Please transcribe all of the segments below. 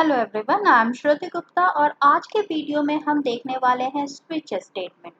Hello everyone, I am श्रुति गुप्ता और आज के वीडियो में हम देखने वाले हैं स्विच स्टेटमेंट।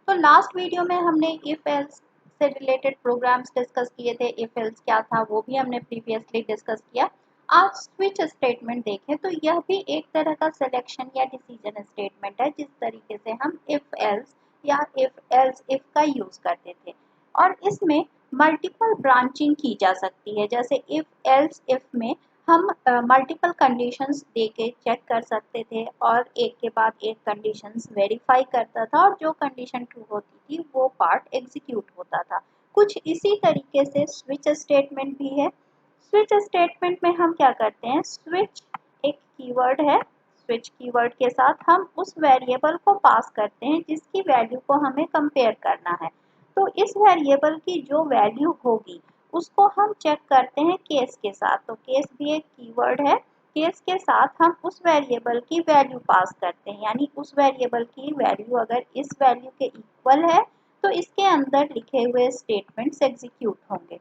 तो लास्ट वीडियो में हमने इफ एल्स से रिलेटेड प्रोग्राम्स डिस्कस किए थे। इफ एल्स क्या था वो भी हमने प्रीवियसली डिस्कस किया। आज स्विच स्टेटमेंट देखें तो यह भी एक तरह का सिलेक्शन या डिसीजन स्टेटमेंट है, जिस तरीके से हम इफ एल्स या इफ एल्स इफ का यूज करते थे। और इसमें मल्टीपल ब्रांचिंग की जा सकती है। जैसे इफ एल्स इफ में हम मल्टीपल कंडीशंस दे के चेक कर सकते थे और एक के बाद एक कंडीशंस वेरीफाई करता था और जो कंडीशन ट्रू होती थी वो पार्ट एग्जीक्यूट होता था। कुछ इसी तरीके से स्विच स्टेटमेंट भी है। स्विच स्टेटमेंट में हम क्या करते हैं, स्विच एक कीवर्ड है। स्विच कीवर्ड के साथ हम उस वेरिएबल को पास करते हैं जिसकी वैल्यू को हमें कंपेयर करना है। तो इस वेरिएबल की जो वैल्यू होगी उसको हम चेक करते हैं केस के साथ। तो केस भी एक कीवर्ड है। केस के साथ हम उस वेरिएबल की वैल्यू पास करते हैं, यानी उस वेरिएबल की वैल्यू अगर इस वैल्यू के इक्वल है तो इसके अंदर लिखे हुए स्टेटमेंट्स एग्जीक्यूट होंगे।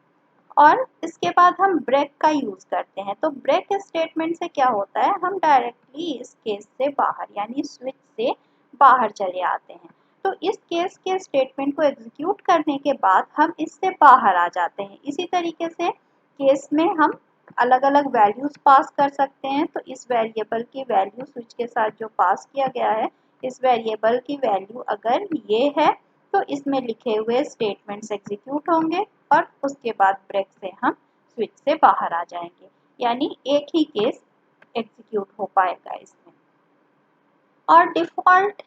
और इसके बाद हम ब्रेक का यूज करते हैं। तो ब्रेक स्टेटमेंट से क्या होता है, हम डायरेक्टली इस केस से बाहर यानी स्विच से बाहर चले आते हैं। तो इस केस के स्टेटमेंट को एग्जीक्यूट करने के बाद हम इससे बाहर आ जाते हैं। इसी तरीके से केस में हम अलग अलग वैल्यूज पास कर सकते हैं। तो इस वेरिएबल की वैल्यू स्विच के साथ जो पास किया गया है, इस वेरिएबल की वैल्यू अगर ये है तो इसमें लिखे हुए स्टेटमेंट्स एग्जीक्यूट होंगे और उसके बाद ब्रेक से हम स्विच से बाहर आ जाएंगे, यानी एक ही केस एग्जीक्यूट हो पाएगा इसमें। और डिफॉल्ट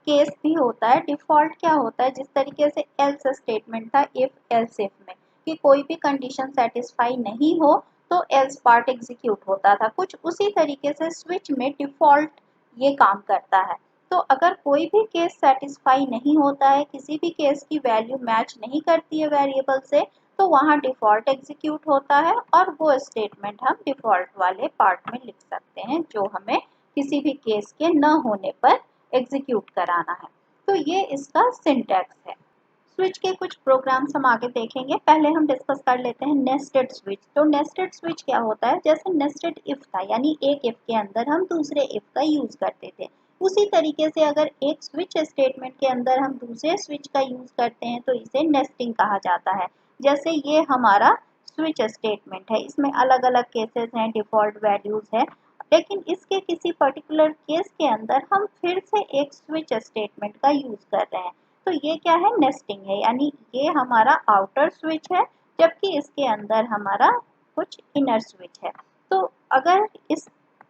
केस भी होता है। डिफॉल्ट क्या होता है, जिस तरीके से एल्स स्टेटमेंट था इफ एल्स इफ में कि कोई भी कंडीशन सेटिस्फाई नहीं हो तो एल्स पार्ट एग्जीक्यूट होता था, कुछ उसी तरीके से स्विच में डिफॉल्ट ये काम करता है। तो अगर कोई भी केस सेटिस्फाई नहीं होता है, किसी भी केस की वैल्यू मैच नहीं करती है वेरिएबल से, तो वहाँ डिफॉल्ट एग्जीक्यूट होता है और वो स्टेटमेंट हम डिफॉल्ट वाले पार्ट में लिख सकते हैं जो हमें किसी भी केस के न होने पर एग्जीक्यूट कराना है। तो ये इसका सिंटैक्स है। स्विच के कुछ प्रोग्राम्स हम आगे देखेंगे। पहले हम डिस्कस कर लेते हैं नेस्टेड स्विच। तो नेस्टेड स्विच क्या होता है, जैसे नेस्टेड इफ था यानी एक इफ के अंदर हम दूसरे इफ का यूज करते थे, उसी तरीके से अगर एक स्विच स्टेटमेंट के अंदर हम दूसरे स्विच का यूज करते हैं तो इसे नेस्टिंग कहा जाता है। जैसे ये हमारा स्विच स्टेटमेंट है, इसमें अलग अलग केसेस हैं, डिफॉल्ट वैल्यूज है, लेकिन इसके किसी पर्टिकुलर केस के अंदर हम फिर से एक स्विच स्टेटमेंट का यूज कर रहे हैं। तो ये क्या है, नेस्टिंग है, यानी ये हमारा आउटर स्विच है जबकि इसके अंदर हमारा कुछ इनर स्विच है। तो अगर इस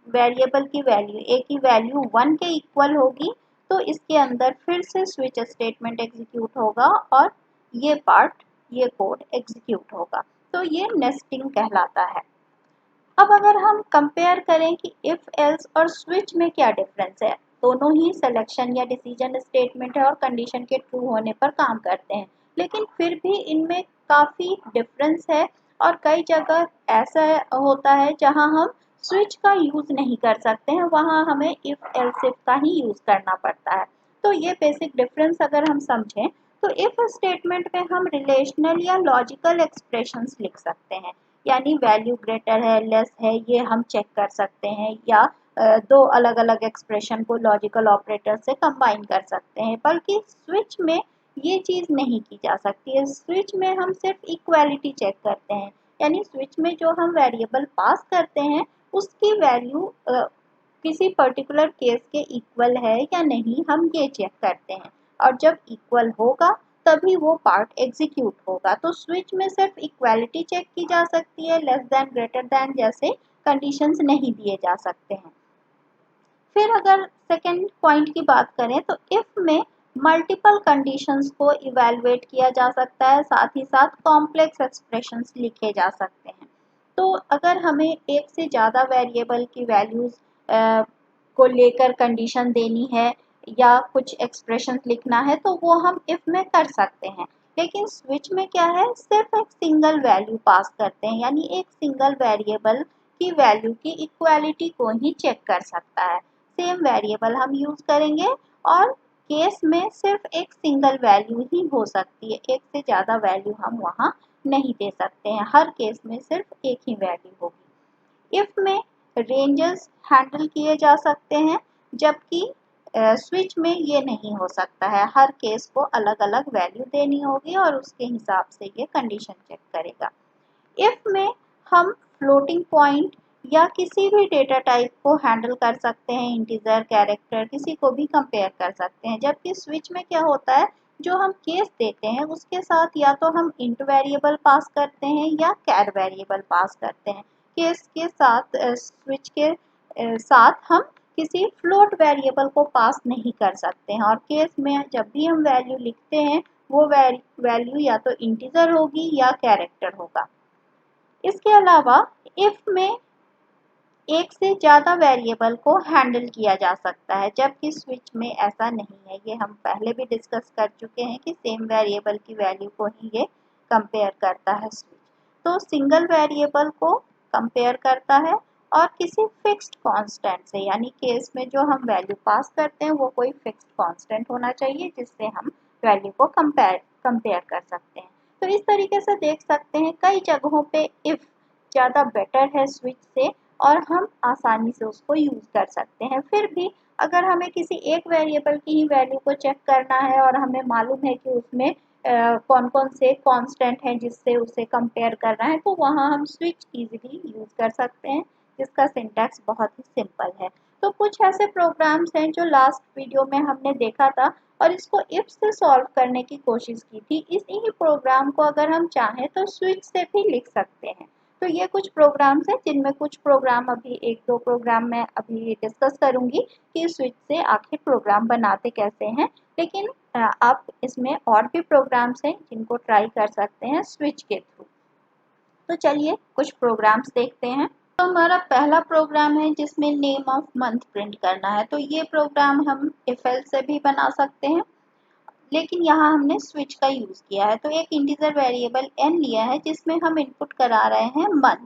वेरिएबल की वैल्यू ए की वैल्यू 1 के इक्वल होगी तो इसके अंदर फिर से स्विच स्टेटमेंट एग्जीक्यूट होगा और ये पार्ट ये कोड एग्जीक्यूट होगा। तो ये नेस्टिंग कहलाता है। अब अगर हम कंपेयर करें कि इफ एल्स और स्विच में क्या डिफरेंस है, दोनों ही सिलेक्शन या डिसीजन स्टेटमेंट है और कंडीशन के ट्रू होने पर काम करते हैं, लेकिन फिर भी इनमें काफ़ी डिफरेंस है। और कई जगह ऐसा होता है जहां हम स्विच का यूज़ नहीं कर सकते हैं, वहां हमें इफ एल्स इफ का ही यूज़ करना पड़ता है। तो ये बेसिक डिफरेंस अगर हम समझें तो इफ स्टेटमेंट में हम रिलेशनल या लॉजिकल एक्सप्रेशंस लिख सकते हैं, यानी वैल्यू ग्रेटर है लेस है ये हम चेक कर सकते हैं, या दो अलग अलग एक्सप्रेशन को लॉजिकल ऑपरेटर से कंबाइन कर सकते हैं। बल्कि स्विच में ये चीज़ नहीं की जा सकती है। स्विच में हम सिर्फ इक्वालिटी चेक करते हैं, यानी स्विच में जो हम वेरिएबल पास करते हैं उसकी वैल्यू किसी पर्टिकुलर केस के इक्वल है या नहीं, हम ये चेक करते हैं। और जब इक्वल होगा तभी वो पार्ट एग्जीक्यूट होगा। तो स्विच में सिर्फ इक्वालिटी चेक की जा सकती है, लेस देन ग्रेटर देन जैसे कंडीशंस नहीं दिए जा सकते हैं। फिर अगर सेकेंड पॉइंट की बात करें तो इफ में मल्टीपल कंडीशंस को इवेलुएट किया जा सकता है, साथ ही साथ कॉम्प्लेक्स एक्सप्रेशंस लिखे जा सकते हैं। तो अगर हमें एक से ज़्यादा वेरिएबल की वैल्यूज को लेकर कंडीशन देनी है या कुछ एक्सप्रेशन लिखना है तो वो हम इफ में कर सकते हैं। लेकिन स्विच में क्या है, सिर्फ एक सिंगल वैल्यू पास करते हैं, यानी एक सिंगल वेरिएबल की वैल्यू की इक्वालिटी को ही चेक कर सकता है। सेम वेरिएबल हम यूज करेंगे और केस में सिर्फ एक सिंगल वैल्यू ही हो सकती है, एक से ज़्यादा वैल्यू हम वहाँ नहीं दे सकते हैं, हर केस में सिर्फ एक ही वैल्यू होगी। इफ में रेंजेस हैंडल किए जा सकते हैं, जबकि स्विच में ये नहीं हो सकता है। हर केस को अलग अलग वैल्यू देनी होगी और उसके हिसाब से ये कंडीशन चेक करेगा। इफ में हम फ्लोटिंग पॉइंट या किसी भी डेटा टाइप को हैंडल कर सकते हैं, इंटीजर, कैरेक्टर, किसी को भी कंपेयर कर सकते हैं। जबकि स्विच में क्या होता है, जो हम केस देते हैं उसके साथ या तो हम इंट वेरिएबल पास करते हैं या कैर वेरिएबल पास करते हैं। केस के साथ स्विच के साथ हम किसी फ्लोट वेरिएबल को पास नहीं कर सकते हैं। और केस में जब भी हम वैल्यू लिखते हैं वो वैल्यू या तो इंटीजर होगी या कैरेक्टर होगा। इसके अलावा इफ में एक से ज़्यादा वेरिएबल को हैंडल किया जा सकता है, जबकि स्विच में ऐसा नहीं है। ये हम पहले भी डिस्कस कर चुके हैं कि सेम वेरिएबल की वैल्यू को ही ये कंपेयर करता है स्विच। तो सिंगल वेरिएबल को कंपेयर करता है और किसी फिक्स्ड कांस्टेंट से, यानी केस में जो हम वैल्यू पास करते हैं वो कोई फिक्स्ड कांस्टेंट होना चाहिए जिससे हम वैल्यू को कंपेयर कर सकते हैं। तो इस तरीके से देख सकते हैं कई जगहों पे इफ ज़्यादा बेटर है स्विच से और हम आसानी से उसको यूज़ कर सकते हैं। फिर भी अगर हमें किसी एक वेरिएबल की ही वैल्यू को चेक करना है और हमें मालूम है कि उसमें कौन कौन से कांस्टेंट हैं जिससे उसे कंपेयर करना है, तो वहाँ हम स्विच इजीली यूज़ कर सकते हैं, जिसका सिंटैक्स बहुत ही सिंपल है। तो कुछ ऐसे प्रोग्राम्स हैं जो लास्ट वीडियो में हमने देखा था और इसको इफ से सॉल्व करने की कोशिश की थी। इसी प्रोग्राम को अगर हम चाहें तो स्विच से भी लिख सकते हैं। तो ये कुछ प्रोग्राम्स हैं जिनमें कुछ प्रोग्राम अभी एक दो प्रोग्राम मैं अभी डिस्कस करूंगी कि स्विच से आखिर प्रोग्राम बनाते कैसे हैं। लेकिन आप इसमें और भी प्रोग्राम्स हैं जिनको ट्राई कर सकते हैं स्विच के थ्रू। तो चलिए कुछ प्रोग्राम्स देखते हैं। तो हमारा पहला प्रोग्राम है जिसमें नेम ऑफ मंथ प्रिंट करना है। तो ये प्रोग्राम हम इफ एल्स से भी बना सकते हैं, लेकिन यहाँ हमने स्विच का यूज किया है। तो एक इंटीजर वेरिएबल n लिया है जिसमें हम इनपुट करा रहे हैं मंथ।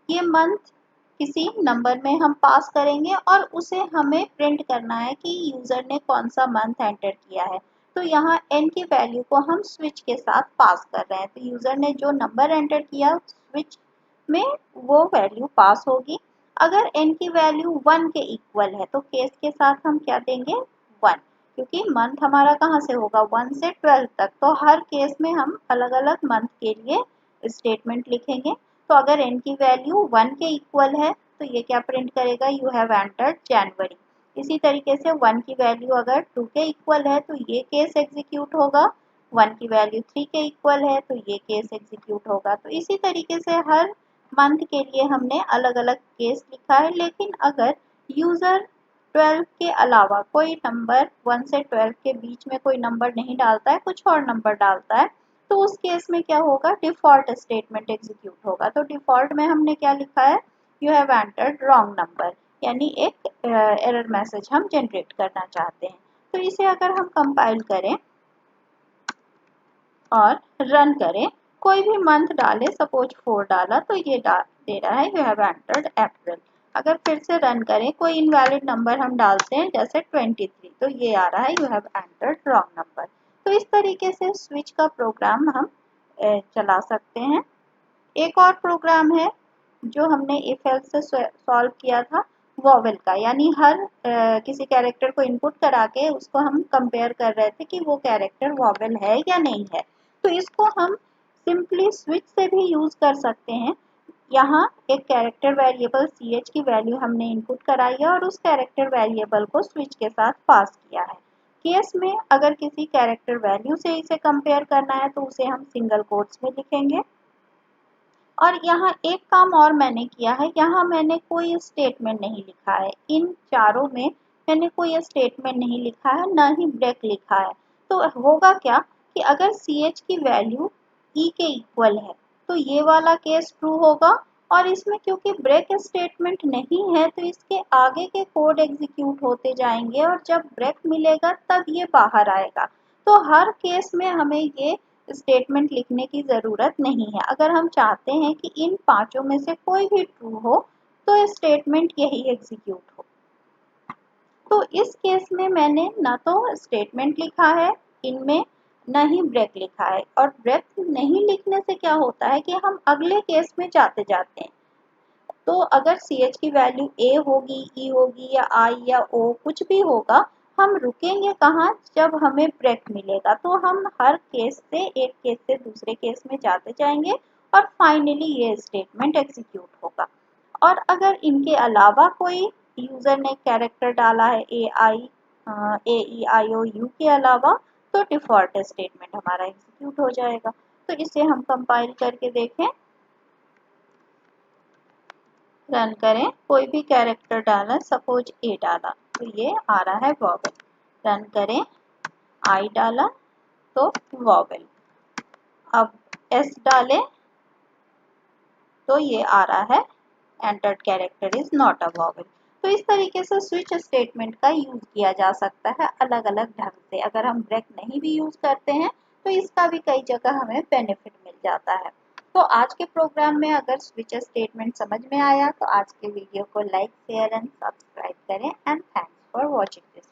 ये मंथ किसी नंबर में हम पास करेंगे और उसे हमें प्रिंट करना है कि यूजर ने कौन सा मंथ एंटर किया है। तो यहाँ n की वैल्यू को हम स्विच के साथ पास कर रहे हैं। तो यूजर ने जो नंबर एंटर किया स्विच में वो वैल्यू पास होगी। अगर n की वैल्यू 1 के इक्वल है तो केस के साथ हम क्या देंगे, 1, क्योंकि मंथ हमारा कहाँ से होगा 1 से 12 तक। तो हर केस में हम अलग अलग मंथ के लिए स्टेटमेंट लिखेंगे। तो अगर n की वैल्यू 1 के इक्वल है तो ये क्या प्रिंट करेगा, यू हैव एंटर्ड जनवरी। इसी तरीके से 1 की वैल्यू अगर 2 के इक्वल है तो ये केस एग्जीक्यूट होगा। 1 की वैल्यू 3 के इक्वल है तो ये केस एग्जीक्यूट होगा। तो इसी तरीके से हर मंथ के लिए हमने अलग अलग केस लिखा है। लेकिन अगर यूजर 12 के अलावा कोई नंबर 1 से 12 के बीच में कोई नंबर नहीं डालता है, कुछ और नंबर डालता है, तो उस केस में क्या होगा, डिफॉल्ट स्टेटमेंट एग्जीक्यूट होगा। तो डिफॉल्ट में हमने क्या लिखा है, you have entered wrong number, यानी एक एरर मैसेज हम जनरेट करना चाहते हैं। तो इसे अगर हम कंपाइल करें और रन करें, कोई भी मंथ डाले, सपोज 4 डाला तो ये दे रहा है यू हैव एंटर्ड अप्रैल। अगर फिर से रन करें, कोई इनवैलिड नंबर हम डालते हैं जैसे 23, तो ये आ रहा है you have entered wrong number. तो इस तरीके से स्विच का प्रोग्राम हम चला सकते हैं। एक और प्रोग्राम है जो हमने इफ एल्स से सॉल्व किया था, वॉवेल का, यानी हर किसी कैरेक्टर को इनपुट करा के उसको हम कंपेयर कर रहे थे कि वो कैरेक्टर वॉवेल है या नहीं है। तो इसको हम सिंपली स्विच से भी यूज कर सकते हैं। यहाँ एक कैरेक्टर वेरिएबल ch की वैल्यू हमने इनपुट कराई है और उस कैरेक्टर वेरिएबल को स्विच के साथ पास किया है। केस में अगर किसी कैरेक्टर वैल्यू से इसे कंपेयर करना है तो उसे हम सिंगल कोट्स में लिखेंगे। और यहाँ एक काम और मैंने किया है, यहाँ मैंने कोई स्टेटमेंट नहीं लिखा है। इन चारों में मैंने कोई स्टेटमेंट नहीं लिखा है, ना ही ब्रेक लिखा है। तो होगा क्या कि अगर ch की वैल्यू e के इक्वल है तो ये वाला केस ट्रू होगा, और इसमें क्योंकि ब्रेक स्टेटमेंट नहीं है तो इसके आगे के कोड एग्जीक्यूट होते जाएंगे और जब ब्रेक मिलेगा तब ये बाहर आएगा। तो हर केस में हमें ये स्टेटमेंट लिखने की ज़रूरत नहीं है। अगर हम चाहते हैं कि इन पांचों में से कोई भी ट्रू हो तो स्टेटमेंट यही एग्जीक्यूट हो। तो इस केस में मैंने ना तो स्टेटमेंट लिखा है इनमें, न ही ब्रेक लिखा है। और ब्रेक नहीं लिखने से क्या होता है कि हम अगले केस में जाते जाते हैं। तो अगर CH की वैल्यू A होगी, E होगी या I या O कुछ भी होगा, हम रुकेंगे कहाँ? जब हमें ब्रेक मिलेगा। तो हम हर केस से एक केस से दूसरे केस में जाते जाएंगे और फाइनली ये स्टेटमेंट एग्जीक्यूट होगा। और अगर इनके अलावा कोई यूजर ने कैरेक्टर डाला है AEIOU के अलावा, तो डिफॉल्ट स्टेटमेंट हमारा एग्जीक्यूट हो जाएगा। तो इसे हम कंपाइल करके देखें, रन करें, कोई भी कैरेक्टर डाला, सपोज A डाला तो ये आ रहा है वॉवेल। रन करें, I डाला तो वॉवेल। अब S डालें तो ये आ रहा है entered character is not a vowel. तो इस तरीके से स्विच स्टेटमेंट का यूज किया जा सकता है अलग अलग ढंग से। अगर हम ब्रेक नहीं भी यूज करते हैं तो इसका भी कई जगह हमें बेनिफिट मिल जाता है। तो आज के प्रोग्राम में अगर स्विच स्टेटमेंट समझ में आया तो आज के वीडियो को लाइक, शेयर एंड सब्सक्राइब करें and thanks for watching this.